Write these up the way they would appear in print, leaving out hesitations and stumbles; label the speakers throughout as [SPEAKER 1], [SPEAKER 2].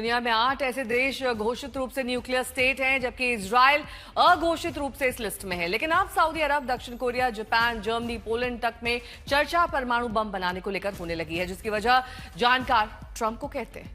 [SPEAKER 1] दुनिया में 8 ऐसे देश घोषित रूप से न्यूक्लियर स्टेट हैं, जबकि इजराइल अघोषित रूप से इस लिस्ट में है। लेकिन अब सऊदी अरब, दक्षिण कोरिया, जापान, जर्मनी, पोलैंड तक में चर्चा परमाणु बम बनाने को लेकर होने लगी है, जिसकी वजह जानकार ट्रंप को कहते हैं।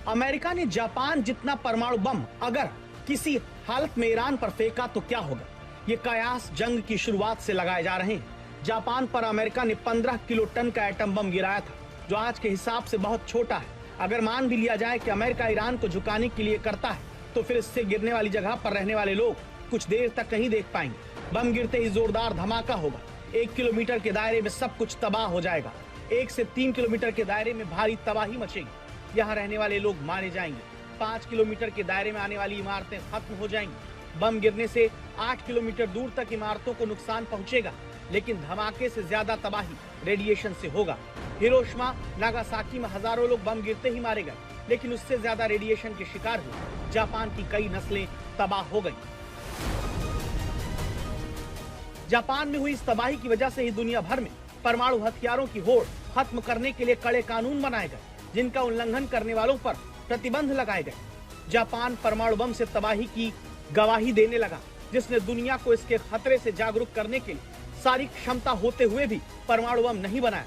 [SPEAKER 2] अमेरिका ने जापान जितना परमाणु बम अगर किसी हालत में ईरान पर फेंका तो क्या होगा, ये कयास जंग की शुरुआत से लगाए जा रहे हैं। जापान पर अमेरिका ने 15 किलो टन का एटम बम गिराया था, जो आज के हिसाब से बहुत छोटा है। अगर मान भी लिया जाए कि अमेरिका ईरान को झुकाने के लिए करता है, तो फिर इससे गिरने वाली जगह पर रहने वाले लोग कुछ देर तक नहीं देख पाएंगे। बम गिरते ही जोरदार धमाका होगा। 1 किलोमीटर के दायरे में सब कुछ तबाह हो जाएगा। 1 से 3 किलोमीटर के दायरे में भारी तबाही मचेगी। यहाँ रहने वाले लोग मारे जाएंगे। 5 किलोमीटर के दायरे में आने वाली इमारतें खत्म हो जाएंगी। बम गिरने से 8 किलोमीटर दूर तक इमारतों को नुकसान पहुंचेगा, लेकिन धमाके से ज्यादा तबाही रेडिएशन से होगा। हिरोशिमा, नागासाकी में हजारों लोग बम गिरते ही मारे गए, लेकिन उससे ज्यादा रेडिएशन के शिकार हुए। जापान की कई नस्लें तबाह हो गई। जापान में हुई इस तबाही की वजह से ही दुनिया भर में परमाणु हथियारों की होड़ खत्म करने के लिए कड़े कानून बनाए गए, जिनका उल्लंघन करने वालों पर प्रतिबंध लगाए गए। जापान परमाणु बम से तबाही की गवाही देने लगा, जिसने दुनिया को इसके खतरे से जागरूक करने के लिए सारी क्षमता होते हुए भी परमाणु बम नहीं बनाया।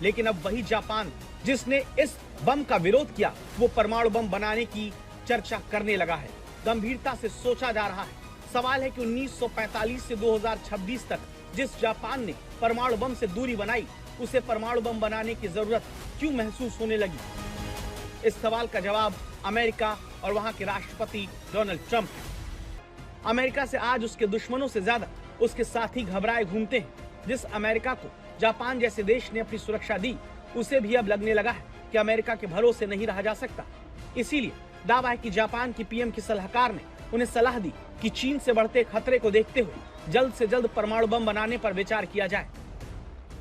[SPEAKER 2] लेकिन अब वही जापान जिसने इस बम का विरोध किया, वो परमाणु बम बनाने की चर्चा करने लगा है। गंभीरता से सोचा जा रहा है। सवाल है कि 1945 से 2026 तक जिस जापान ने परमाणु बम से दूरी बनाई, उसे परमाणु बम बनाने की जरूरत क्यों महसूस होने लगी? इस सवाल का जवाब अमेरिका और वहां के राष्ट्रपति डोनाल्ड ट्रंप है। अमेरिका से आज उसके दुश्मनों से ज्यादा उसके साथी घबराए घूमते हैं। जिस अमेरिका को जापान जैसे देश ने अपनी सुरक्षा दी, उसे भी अब लगने लगा है कि अमेरिका के भरोसे नहीं रहा जा सकता। इसीलिए दावा है कि जापान की पीएम की सलाहकार ने उन्हें सलाह दी कि चीन से बढ़ते खतरे को देखते हुए जल्द से जल्द परमाणु बम बनाने पर विचार किया जाए।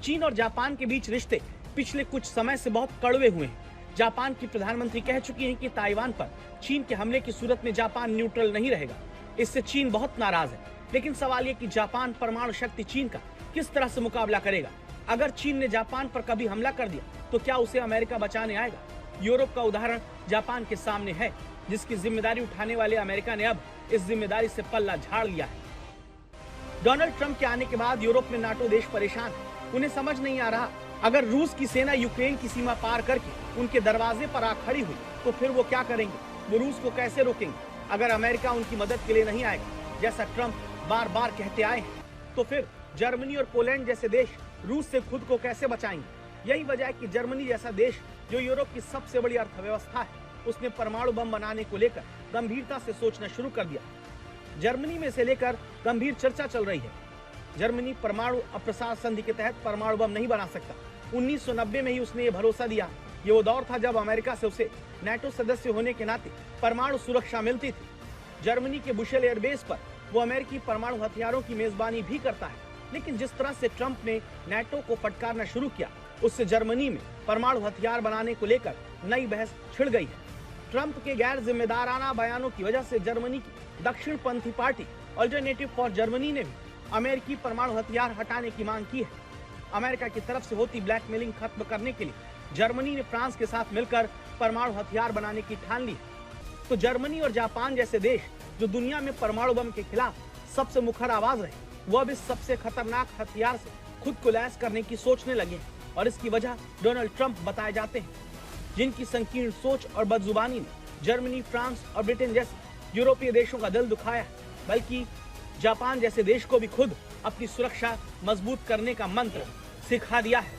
[SPEAKER 2] चीन और जापान के बीच रिश्ते पिछले कुछ समय से बहुत कड़वे हुए हैं। जापान की प्रधानमंत्री कह चुकी हैं कि ताइवान पर चीन के हमले की सूरत में जापान न्यूट्रल नहीं रहेगा। इससे चीन बहुत नाराज है। लेकिन सवाल ये कि जापान परमाणु शक्ति चीन का किस तरह से मुकाबला करेगा? अगर चीन ने जापान पर कभी हमला कर दिया, तो क्या उसे अमेरिका बचाने आएगा? यूरोप का उदाहरण जापान के सामने है, जिसकी जिम्मेदारी उठाने वाले अमेरिका ने अब इस जिम्मेदारी से पल्ला झाड़ लिया है। डोनाल्ड ट्रंप के आने के बाद यूरोप में नाटो देश परेशान है। उन्हें समझ नहीं आ रहा, अगर रूस की सेना यूक्रेन की सीमा पार करके उनके दरवाजे पर आ खड़ी हुई, तो फिर वो क्या करेंगे? वो रूस को कैसे रोकेंगे? अगर अमेरिका उनकी मदद के लिए नहीं आएगा, जैसा ट्रंप बार बार कहते आए हैं, तो फिर जर्मनी और पोलैंड जैसे देश रूस से खुद को कैसे बचाएंगे? यही वजह है कि जर्मनी जैसा देश, जो यूरोप की सबसे बड़ी अर्थव्यवस्था है, उसने परमाणु बम बनाने को लेकर गंभीरता से सोचना शुरू कर दिया। जर्मनी में इसे लेकर गंभीर चर्चा चल रही है। जर्मनी परमाणु अप्रसार संधि के तहत परमाणु बम नहीं बना सकता। 1990 में ही उसने ये भरोसा दिया। ये वो दौर था जब अमेरिका से उसे नाटो सदस्य होने के नाते परमाणु सुरक्षा मिलती थी। जर्मनी के बुशेल एयरबेस पर वो अमेरिकी परमाणु हथियारों की मेजबानी भी करता है। लेकिन जिस तरह से ट्रंप ने नाटो को फटकारना शुरू किया, उससे जर्मनी में परमाणु हथियार बनाने को लेकर नई बहस छिड़ गई है। ट्रंप के गैर जिम्मेदाराना बयानों की वजह से जर्मनी की दक्षिणपंथी पार्टी अल्टरनेटिव फॉर जर्मनी ने भी अमेरिकी परमाणु हथियार हटाने की मांग की है। अमेरिका की तरफ से होती ब्लैकमेलिंग खत्म करने के लिए जर्मनी ने फ्रांस के साथ मिलकर परमाणु हथियार बनाने की ठान ली। तो जर्मनी और जापान जैसे देश, जो दुनिया में परमाणु बम के खिलाफ सबसे मुखर आवाज रहे, वो अब इस सबसे खतरनाक हथियार से खुद को लैस करने की सोचने लगे हैं। और इसकी वजह डोनाल्ड ट्रंप बताए जाते हैं, जिनकी संकीर्ण सोच और बदजुबानी ने जर्मनी, फ्रांस और ब्रिटेन जैसे यूरोपीय देशों का दिल दुखाया है, बल्कि जापान जैसे देश को भी खुद अपनी सुरक्षा मजबूत करने का मंत्र सिखा दिया है।